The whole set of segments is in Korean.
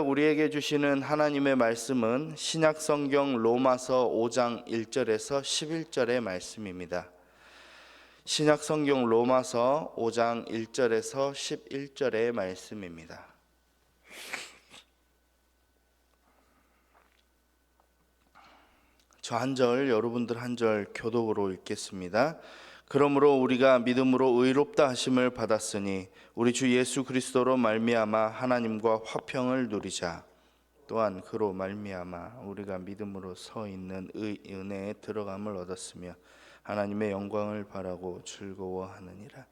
우리에게 주시는 하나님의 말씀은 신약성경 로마서 5장 1절에서 11절의 말씀입니다. 신약성경 로마서 5장 1절에서 11절의 말씀입니다. 저 한 절, 여러분들 한 절 교독으로 읽겠습니다. 그러므로 우리가 믿음으로 의롭다 하심을 받았으니 우리 주 예수 그리스도로 말미암아 하나님과 화평을 누리자. 또한 그로 말미암아 우리가 믿음으로 서 있는 은혜에 들어감을 얻었으며 하나님의 영광을 바라고 즐거워하느니라.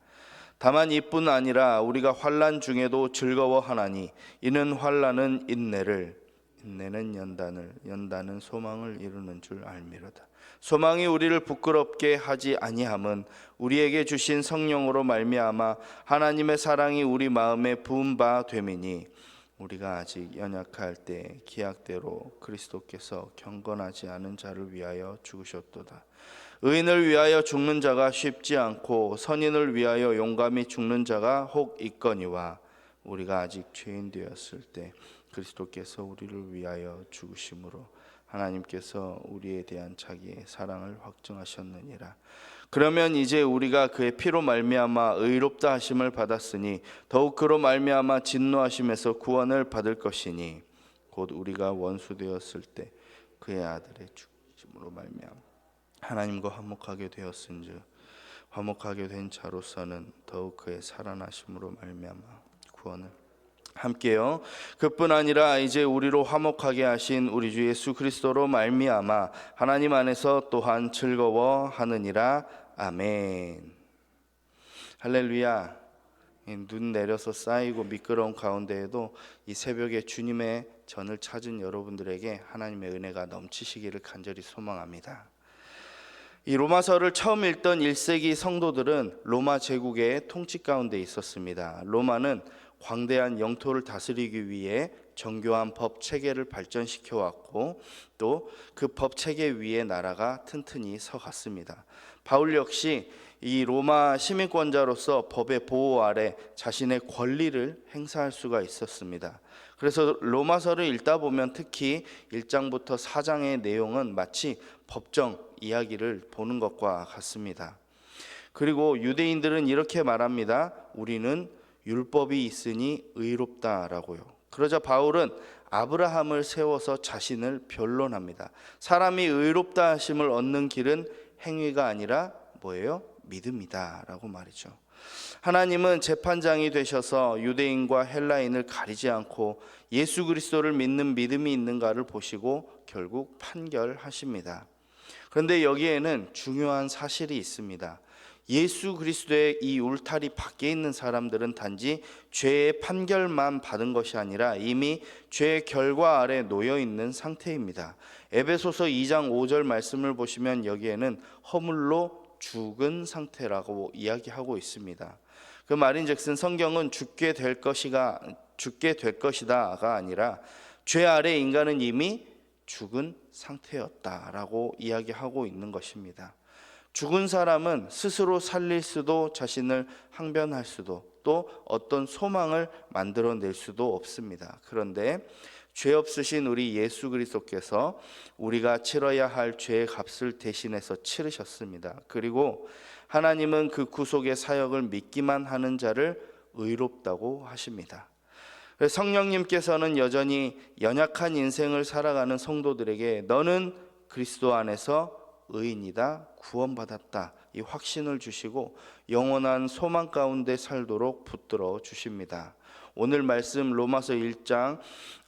다만 이뿐 아니라 우리가 환난 중에도 즐거워하나니 이는 환난은 인내를, 인내는 연단을, 연단은 소망을 이루는 줄 알미로다. 소망이 우리를 부끄럽게 하지 아니함은 우리에게 주신 성령으로 말미암아 하나님의 사랑이 우리 마음에 부은 바 됨이니 우리가 아직 연약할 때 기약대로 그리스도께서 경건하지 않은 자를 위하여 죽으셨도다. 의인을 위하여 죽는 자가 쉽지 않고 선인을 위하여 용감히 죽는 자가 혹 있거니와 우리가 아직 죄인 되었을 때 그리스도께서 우리를 위하여 죽으심으로 하나님께서 우리에 대한 자기의 사랑을 확증하셨느니라. 그러면 이제 우리가 그의 피로 말미암아 의롭다 하심을 받았으니 더욱 그로 말미암아 진노하심에서 구원을 받을 것이니 곧 우리가 원수 되었을 때 그의 아들의 죽으심으로 말미암아 하나님과 화목하게 되었은즉 화목하게 된 자로서는 더욱 그의 살아나심으로 말미암아 구원을 함께요. 그뿐 아니라 이제 우리로 화목하게 하신 우리 주 예수 그리스도로 말미암아 하나님 안에서 또한 즐거워하느니라. 아멘. 할렐루야. 눈 내려서 쌓이고 미끄러운 가운데에도 이 새벽에 주님의 전을 찾은 여러분들에게 하나님의 은혜가 넘치시기를 간절히 소망합니다. 이 로마서를 처음 읽던 1세기 성도들은 로마 제국의 통치 가운데 있었습니다. 로마는 광대한 영토를 다스리기 위해 정교한 법 체계를 발전시켜 왔고 또 그 법 체계 위에 나라가 튼튼히 서 갔습니다. 바울 역시 이 로마 시민권자로서 법의 보호 아래 자신의 권리를 행사할 수가 있었습니다. 그래서 로마서를 읽다 보면 특히 1장부터 4장의 내용은 마치 법정 이야기를 보는 것과 같습니다. 그리고 유대인들은 이렇게 말합니다. 우리는 율법이 있으니 의롭다라고요. 그러자 바울은 아브라함을 세워서 자신을 변론합니다. 사람이 의롭다 하심을 얻는 길은 행위가 아니라 뭐예요? 믿음이다 라고 말이죠. 하나님은 재판장이 되셔서 유대인과 헬라인을 가리지 않고 예수 그리스도를 믿는 믿음이 있는가를 보시고 결국 판결하십니다. 그런데 여기에는 중요한 사실이 있습니다. 예수 그리스도의 이 울타리 밖에 있는 사람들은 단지 죄의 판결만 받은 것이 아니라 이미 죄의 결과 아래 놓여 있는 상태입니다. 에베소서 2장 5절 말씀을 보시면 여기에는 허물로 죽은 상태라고 이야기하고 있습니다. 그 말인즉슨 성경은 죽게 될 것이다가 아니라 죄 아래 인간은 이미 죽은 상태였다라고 이야기하고 있는 것입니다. 죽은 사람은 스스로 살릴 수도 자신을 항변할 수도 또 어떤 소망을 만들어낼 수도 없습니다. 그런데 죄 없으신 우리 예수 그리스도께서 우리가 치러야 할 죄의 값을 대신해서 치르셨습니다. 그리고 하나님은 그 구속의 사역을 믿기만 하는 자를 의롭다고 하십니다. 성령님께서는 여전히 연약한 인생을 살아가는 성도들에게 너는 그리스도 안에서 의인이다, 구원받았다 이 확신을 주시고 영원한 소망 가운데 살도록 붙들어 주십니다. 오늘 말씀 로마서 5장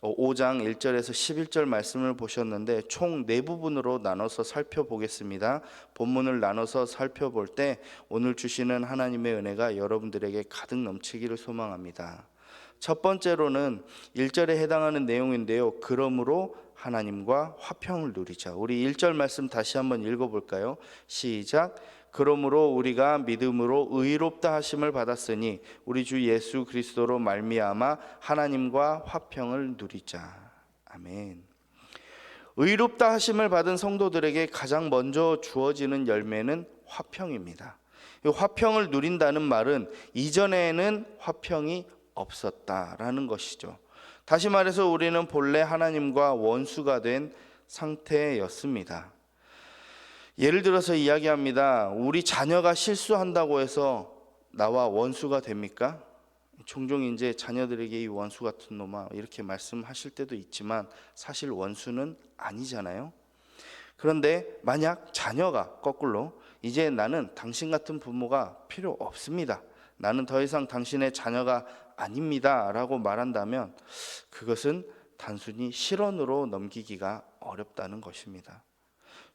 1절에서 11절 말씀을 보셨는데 총 4부분으로 나눠서 살펴보겠습니다. 본문을 나눠서 살펴볼 때 오늘 주시는 하나님의 은혜가 여러분들에게 가득 넘치기를 소망합니다. 첫 번째로는 1절에 해당하는 내용인데요. 그러므로 하나님과 화평을 누리자. 우리 1절 말씀 다시 한번 읽어볼까요? 시작. 그러므로 우리가 믿음으로 의롭다 하심을 받았으니 우리 주 예수 그리스도로 말미암아 하나님과 화평을 누리자. 아멘. 의롭다 하심을 받은 성도들에게 가장 먼저 주어지는 열매는 화평입니다. 화평을 누린다는 말은 이전에는 화평이 없었다라는 것이죠. 다시 말해서 우리는 본래 하나님과 원수가 된 상태였습니다. 예를 들어서 이야기합니다. 우리 자녀가 실수한다고 해서 나와 원수가 됩니까? 종종 이제 자녀들에게 이 원수 같은 놈아 이렇게 말씀하실 때도 있지만 사실 원수는 아니잖아요. 그런데 만약 자녀가 거꾸로 이제 나는 당신 같은 부모가 필요 없습니다, 나는 더 이상 당신의 자녀가 아닙니다 라고 말한다면 그것은 단순히 실언으로 넘기기가 어렵다는 것입니다.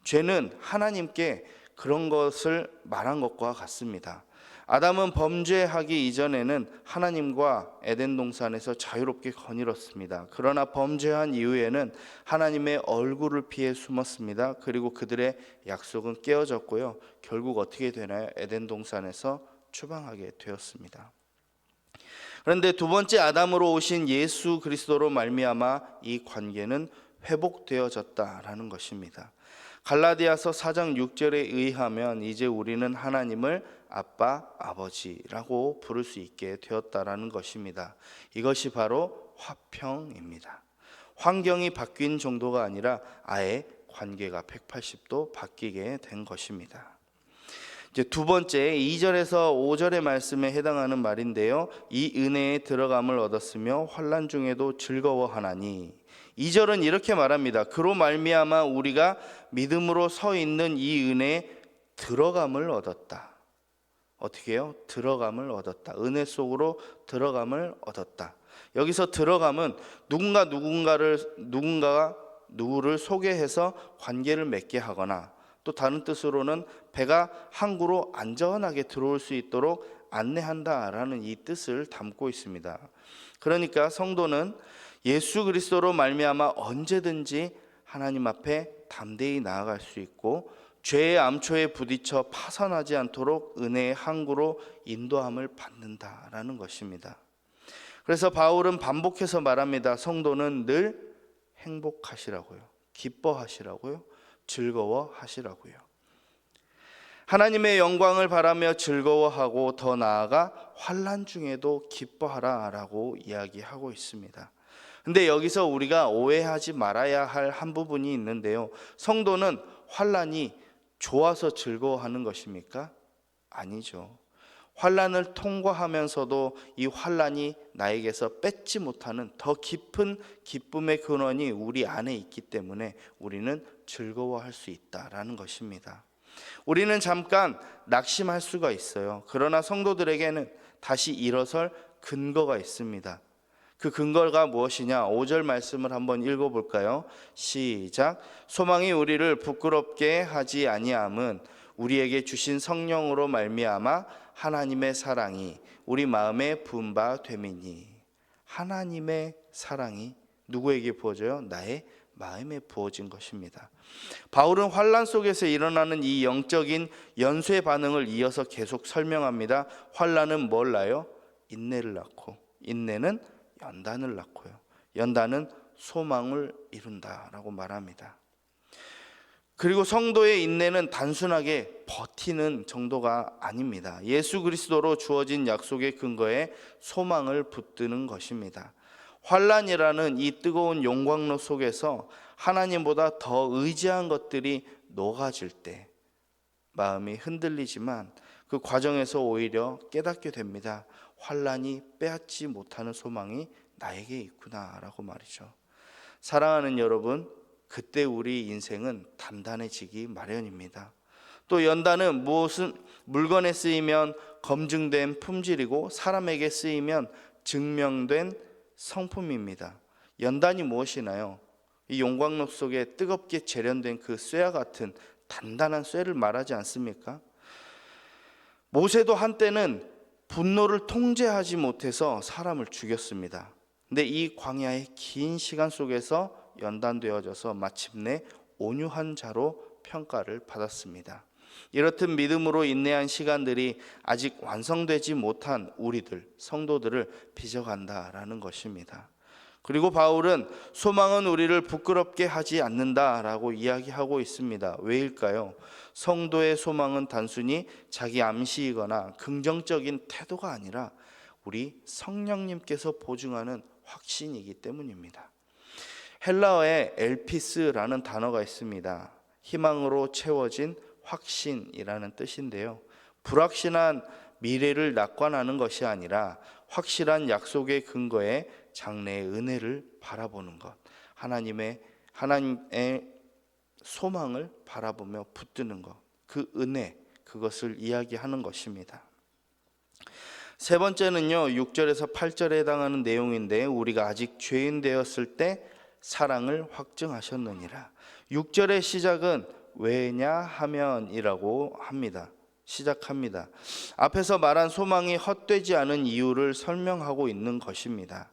죄는 하나님께 그런 것을 말한 것과 같습니다. 아담은 범죄하기 이전에는 하나님과 에덴 동산에서 자유롭게 거닐었습니다. 그러나 범죄한 이후에는 하나님의 얼굴을 피해 숨었습니다. 그리고 그들의 약속은 깨어졌고요. 결국 어떻게 되나요? 에덴 동산에서 추방하게 되었습니다. 그런데 두 번째 아담으로 오신 예수 그리스도로 말미암아 이 관계는 회복되어졌다라는 것입니다. 갈라디아서 4장 6절에 의하면 이제 우리는 하나님을 아빠, 아버지라고 부를 수 있게 되었다라는 것입니다. 이것이 바로 화평입니다. 환경이 바뀐 정도가 아니라 아예 관계가 180도 바뀌게 된 것입니다. 이제 두 번째 2절에서 5절의 말씀에 해당하는 말인데요. 이 은혜에 들어감을 얻었으며 환난 중에도 즐거워하나니. 2절은 이렇게 말합니다. 그로 말미암아 우리가 믿음으로 서 있는 이 은혜에 들어감을 얻었다. 어떻게 해요? 들어감을 얻었다. 은혜 속으로 들어감을 얻었다. 여기서 들어감은 누군가가 누구를 소개해서 관계를 맺게 하거나, 또 다른 뜻으로는 배가 항구로 안전하게 들어올 수 있도록 안내한다라는 이 뜻을 담고 있습니다. 그러니까 성도는 예수 그리스도로 말미암아 언제든지 하나님 앞에 담대히 나아갈 수 있고, 죄의 암초에 부딪혀 파산하지 않도록 은혜의 항구로 인도함을 받는다라는 것입니다. 그래서 바울은 반복해서 말합니다. 성도는 늘 행복하시라고요, 기뻐하시라고요, 즐거워하시라고요. 하나님의 영광을 바라며 즐거워하고 더 나아가 환난 중에도 기뻐하라라고 이야기하고 있습니다. 근데 여기서 우리가 오해하지 말아야 할 한 부분이 있는데요. 성도는 환난이 좋아서 즐거워하는 것입니까? 아니죠. 환난을 통과하면서도 이 환난이 나에게서 뺏지 못하는 더 깊은 기쁨의 근원이 우리 안에 있기 때문에 우리는 즐거워할 수 있다라는 것입니다. 우리는 잠깐 낙심할 수가 있어요. 그러나 성도들에게는 다시 일어설 근거가 있습니다. 그 근거가 무엇이냐? 5절 말씀을 한번 읽어볼까요? 시작. 소망이 우리를 부끄럽게 하지 아니함은 우리에게 주신 성령으로 말미암아 하나님의 사랑이 우리 마음에 부은 바 됨이니. 하나님의 사랑이 누구에게 부어져요? 나의 마음에 부어진 것입니다. 바울은 환난 속에서 일어나는 이 영적인 연쇄 반응을 이어서 계속 설명합니다. 환난은 뭘 낳아요? 인내를 낳고, 인내는 연단을 낳고요, 연단은 소망을 이룬다라고 말합니다. 그리고 성도의 인내는 단순하게 버티는 정도가 아닙니다. 예수 그리스도로 주어진 약속의 근거에 소망을 붙드는 것입니다. 환난이라는 이 뜨거운 용광로 속에서 하나님보다 더 의지한 것들이 녹아질 때 마음이 흔들리지만 그 과정에서 오히려 깨닫게 됩니다. 환난이 빼앗지 못하는 소망이 나에게 있구나라고 말이죠. 사랑하는 여러분, 그때 우리 인생은 단단해지기 마련입니다. 또 연단은 무엇은 물건에 쓰이면 검증된 품질이고 사람에게 쓰이면 증명된 성품입니다. 연단이 무엇이나요? 이 용광로 속에 뜨겁게 재련된 그 쇠와 같은 단단한 쇠를 말하지 않습니까? 모세도 한때는 분노를 통제하지 못해서 사람을 죽였습니다. 근데 이 광야의 긴 시간 속에서 연단되어져서 마침내 온유한 자로 평가를 받았습니다. 이렇듯 믿음으로 인내한 시간들이 아직 완성되지 못한 우리들, 성도들을 빚어간다라는 것입니다. 그리고 바울은 소망은 우리를 부끄럽게 하지 않는다라고 이야기하고 있습니다. 왜일까요? 성도의 소망은 단순히 자기 암시이거나 긍정적인 태도가 아니라 우리 성령님께서 보증하는 확신이기 때문입니다. 헬라어에 엘피스라는 단어가 있습니다. 희망으로 채워진 확신이라는 뜻인데요. 불확실한 미래를 낙관하는 것이 아니라 확실한 약속의 근거에 장래의 은혜를 바라보는 것, 하나님의 소망을 바라보며 붙드는 것, 그 은혜, 그것을 이야기하는 것입니다. 세 번째는요, 6절에서 8절에 해당하는 내용인데, 우리가 아직 죄인 되었을 때 사랑을 확증하셨느니라. 6절의 시작은 왜냐하면이라고 시작합니다. 앞에서 말한 소망이 헛되지 않은 이유를 설명하고 있는 것입니다.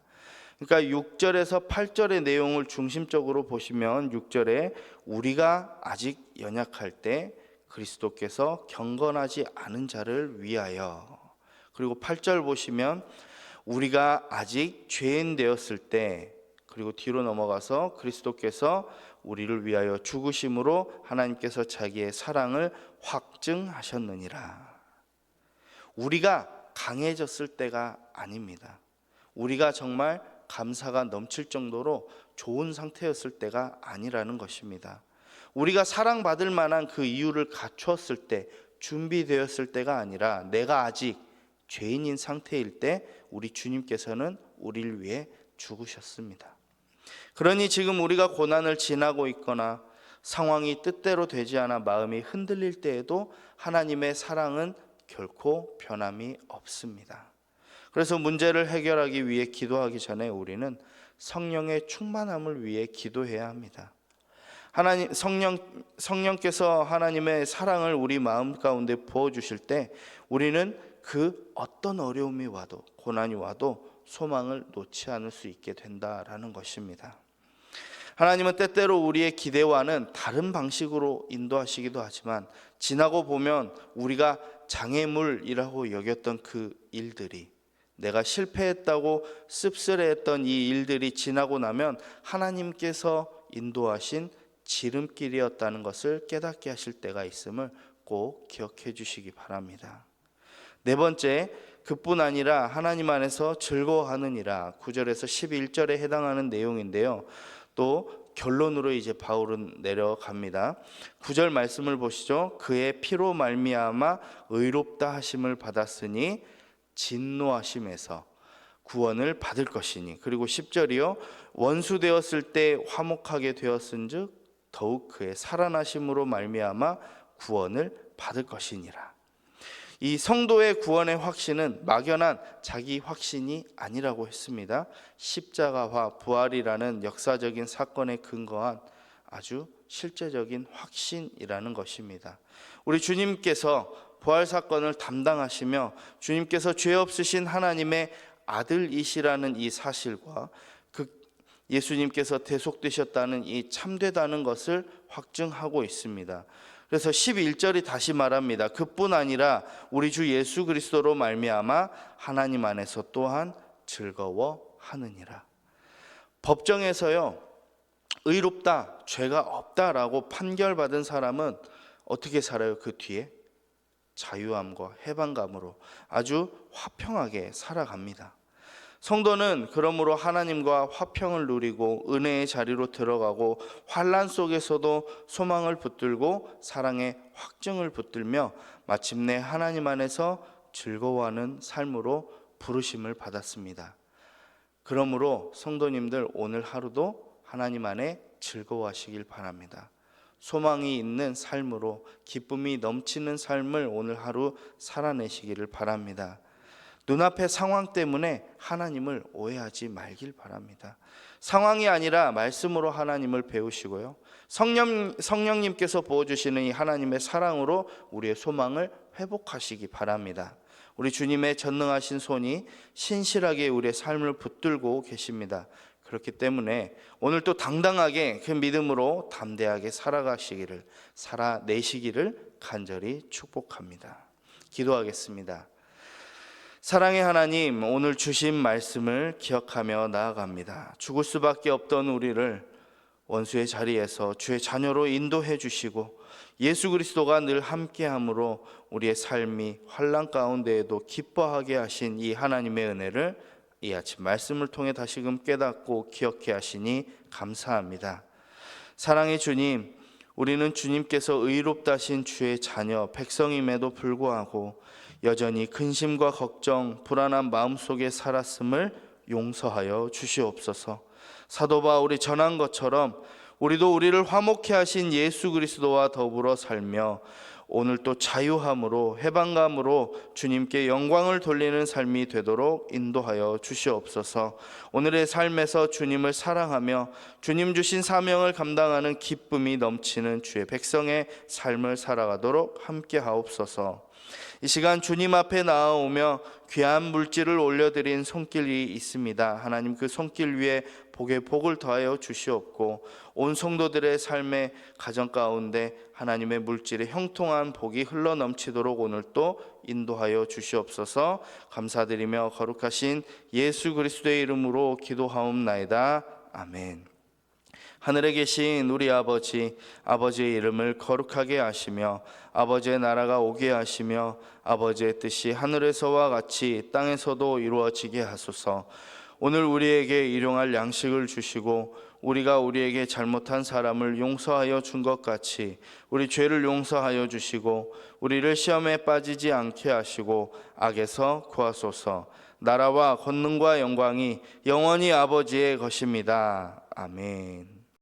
그러니까 6절에서 8절의 내용을 중심적으로 보시면 6절에 우리가 아직 연약할 때 그리스도께서 경건하지 않은 자를 위하여, 그리고 8절 보시면 우리가 아직 죄인 되었을 때, 그리고 뒤로 넘어가서 그리스도께서 우리를 위하여 죽으심으로 하나님께서 자기의 사랑을 확증하셨느니라. 우리가 강해졌을 때가 아닙니다. 우리가 정말 감사가 넘칠 정도로 좋은 상태였을 때가 아니라는 것입니다. 우리가 사랑받을 만한 그 이유를 갖추었을 때, 준비되었을 때가 아니라 내가 아직 죄인인 상태일 때 우리 주님께서는 우리를 위해 죽으셨습니다. 그러니 지금 우리가 고난을 지나고 있거나 상황이 뜻대로 되지 않아 마음이 흔들릴 때에도 하나님의 사랑은 결코 변함이 없습니다. 그래서 문제를 해결하기 위해 기도하기 전에 우리는 성령의 충만함을 위해 기도해야 합니다. 성령께서 하나님의 사랑을 우리 마음 가운데 부어주실 때 우리는 그 어떤 어려움이 와도, 고난이 와도 소망을 놓지 않을 수 있게 된다라는 것입니다. 하나님은 때때로 우리의 기대와는 다른 방식으로 인도하시기도 하지만, 지나고 보면 우리가 장애물이라고 여겼던 그 일들이, 내가 실패했다고 씁쓸해했던 이 일들이 지나고 나면 하나님께서 인도하신 지름길이었다는 것을 깨닫게 하실 때가 있음을 꼭 기억해 주시기 바랍니다. 네 번째, 그뿐 아니라 하나님 안에서 즐거워하느니라. 9절에서 11절에 해당하는 내용인데요. 또 결론으로 이제 바울은 내려갑니다. 9절 말씀을 보시죠. 그의 피로 말미암아 의롭다 하심을 받았으니 진노하심에서 구원을 받을 것이니. 그리고 10절이요. 원수 되었을 때 화목하게 되었은즉 더욱 그의 살아나심으로 말미암아 구원을 받을 것이니라. 이 성도의 구원의 확신은 막연한 자기 확신이 아니라고 했습니다. 십자가와 부활이라는 역사적인 사건에 근거한 아주 실제적인 확신이라는 것입니다. 우리 주님께서 부활 사건을 담당하시며 주님께서 죄 없으신 하나님의 아들이시라는 이 사실과 예수님께서 대속되셨다는 이 참되다는 것을 확증하고 있습니다. 그래서 11절이 다시 말합니다. 그뿐 아니라 우리 주 예수 그리스도로 말미암아 하나님 안에서 또한 즐거워하느니라. 법정에서요, 의롭다, 죄가 없다라고 판결받은 사람은 어떻게 살아요? 그 뒤에 자유함과 해방감으로 아주 화평하게 살아갑니다. 성도는 그러므로 하나님과 화평을 누리고 은혜의 자리로 들어가고 환난 속에서도 소망을 붙들고 사랑의 확증을 붙들며 마침내 하나님 안에서 즐거워하는 삶으로 부르심을 받았습니다. 그러므로 성도님들 오늘 하루도 하나님 안에 즐거워하시길 바랍니다. 소망이 있는 삶으로 기쁨이 넘치는 삶을 오늘 하루 살아내시기를 바랍니다. 눈앞의 상황 때문에 하나님을 오해하지 말길 바랍니다. 상황이 아니라 말씀으로 하나님을 배우시고요, 성령님께서 부어주시는 이 하나님의 사랑으로 우리의 소망을 회복하시기 바랍니다. 우리 주님의 전능하신 손이 신실하게 우리의 삶을 붙들고 계십니다. 그렇기 때문에 오늘 또 당당하게 그 믿음으로 담대하게 살아내시기를 간절히 축복합니다. 기도하겠습니다. 사랑의 하나님, 오늘 주신 말씀을 기억하며 나아갑니다. 죽을 수밖에 없던 우리를 원수의 자리에서 주의 자녀로 인도해 주시고 예수 그리스도가 늘 함께함으로 우리의 삶이 환난 가운데에도 기뻐하게 하신 이 하나님의 은혜를 이 아침 말씀을 통해 다시금 깨닫고 기억해 하시니 감사합니다. 사랑의 주님, 우리는 주님께서 의롭다 하신 주의 자녀 백성임에도 불구하고 여전히 근심과 걱정, 불안한 마음속에 살았음을 용서하여 주시옵소서. 사도 바울이 전한 것처럼 우리도 우리를 화목케 하신 예수 그리스도와 더불어 살며 오늘 또 자유함으로 해방감으로 주님께 영광을 돌리는 삶이 되도록 인도하여 주시옵소서. 오늘의 삶에서 주님을 사랑하며 주님 주신 사명을 감당하는 기쁨이 넘치는 주의 백성의 삶을 살아가도록 함께 하옵소서. 이 시간 주님 앞에 나아오며 귀한 물질을 올려드린 손길이 있습니다. 하나님, 그 손길 위에 복에 복을 더하여 주시옵고 온 성도들의 삶의 가정 가운데 하나님의 물질의 형통한 복이 흘러넘치도록 오늘 또 인도하여 주시옵소서. 감사드리며 거룩하신 예수 그리스도의 이름으로 기도하옵나이다. 아멘. 하늘에 계신 우리 아버지, 아버지의 이름을 거룩하게 하시며 아버지의 나라가 오게 하시며 아버지의 뜻이 하늘에서와 같이 땅에서도 이루어지게 하소서. 오늘 우리에게 일용할 양식을 주시고 우리가 우리에게 잘못한 사람을 용서하여 준 것 같이 우리 죄를 용서하여 주시고 우리를 시험에 빠지지 않게 하시고 악에서 구하소서. 나라와 권능과 영광이 영원히 아버지의 것입니다. 아멘.